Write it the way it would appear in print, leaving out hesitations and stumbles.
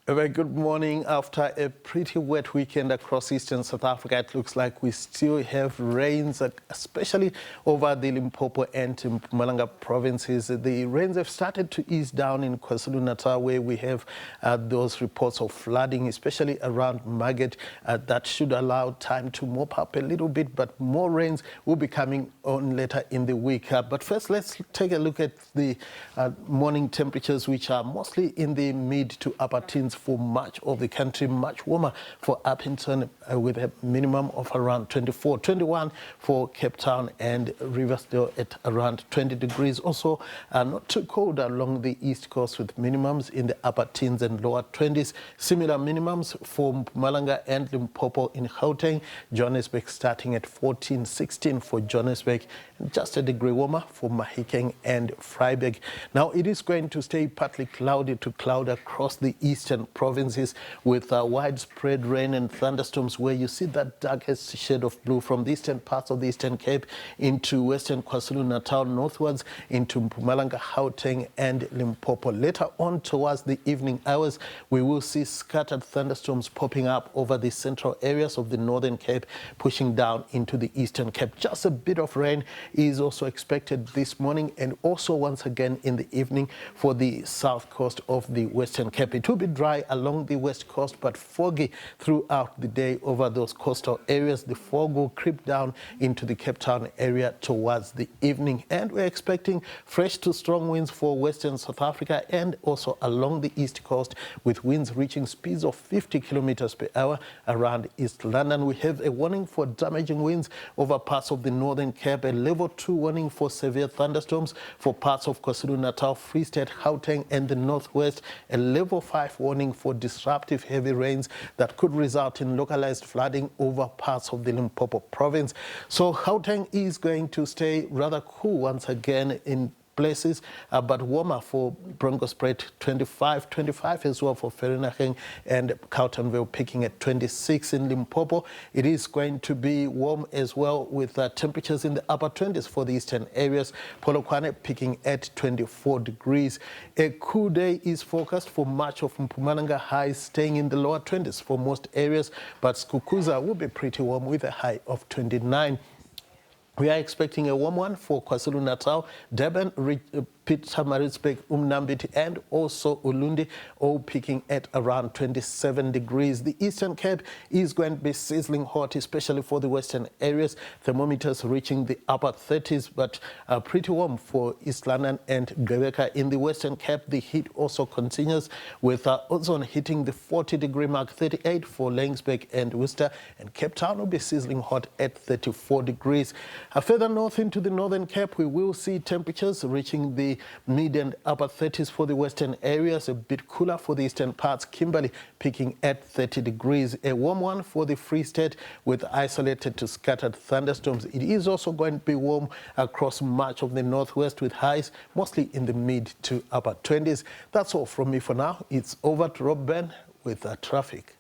A very good morning. After a pretty wet weekend across eastern South Africa, it looks like we still have rains, especially over the Limpopo and Mpumalanga provinces. The rains have started to ease down in KwaZulu-Natal, where we have those reports of flooding, especially around Market. That should allow time to mop up a little bit, but more rains will be coming on later in the week. But first, let's take a look at the morning temperatures, which are mostly in the mid to upper teens for much of the country, much warmer for Upington with a minimum of around 24, 21 for Cape Town and Riversdale at around 20 degrees. Also, not too cold along the east coast with minimums in the upper teens and lower 20s. Similar minimums for Mpumalanga and Limpopo in Gauteng. Johannesburg starting at 14, 16 for Johannesburg, and just a degree warmer for Mahikeng and Vryburg. Now, it is going to stay partly cloudy to cloud across the eastern provinces with widespread rain and thunderstorms, where you see that darkest shade of blue from the eastern parts of the Eastern Cape into western KwaZulu-Natal, northwards into Mpumalanga, Gauteng and Limpopo. Later on towards the evening hours, we will see scattered thunderstorms popping up over the central areas of the Northern Cape, pushing down into the Eastern Cape. Just a bit of rain is also expected this morning and also once again in the evening for the south coast of the Western Cape. It will be dry along the west coast, but foggy throughout the day over those coastal areas. The fog will creep down into the Cape Town area towards the evening, and we're expecting fresh to strong winds for western South Africa and also along the east coast, with winds reaching speeds of 50 kilometers per hour around East London. We have a warning for damaging winds over parts of the Northern Cape, a level 2 warning for severe thunderstorms for parts of KwaZulu-Natal, Free State, Gauteng and the northwest, a level 5 warning for disruptive heavy rains that could result in localized flooding over parts of the Limpopo province. So Gauteng is going to stay rather cool once again in places, but warmer for Bronkhorstspruit, 25 as well for Vereeniging, and Carletonville picking at 26 in Limpopo. It is going to be warm as well with temperatures in the upper 20s for the eastern areas. Polokwane picking at 24 degrees. A cool day is forecast for much of Mpumalanga, highs staying in the lower 20s for most areas, but Skukuza will be pretty warm with a high of 29. We are expecting a warm one for KwaZulu-Natal, Durban, Pietermaritzburg, Umnambiti and also Ulundi, all peaking at around 27 degrees. The Eastern Cape is going to be sizzling hot, especially for the western areas. Thermometers reaching the upper 30s, but pretty warm for East London and Gqeberha. In the Western Cape, the heat also continues with ozone hitting the 40-degree mark, 38 for Laingsburg and Worcester, and Cape Town will be sizzling hot at 34 degrees. Further north into the Northern Cape, we will see temperatures reaching the mid and upper 30s for the western areas, a bit cooler for the eastern parts. Kimberley peaking at 30 degrees. A warm one for the Free State with isolated to scattered thunderstorms. It is also going to be warm across much of the northwest with highs mostly in the mid to upper 20s. That's all from me for now. It's over to Rob Ben with traffic.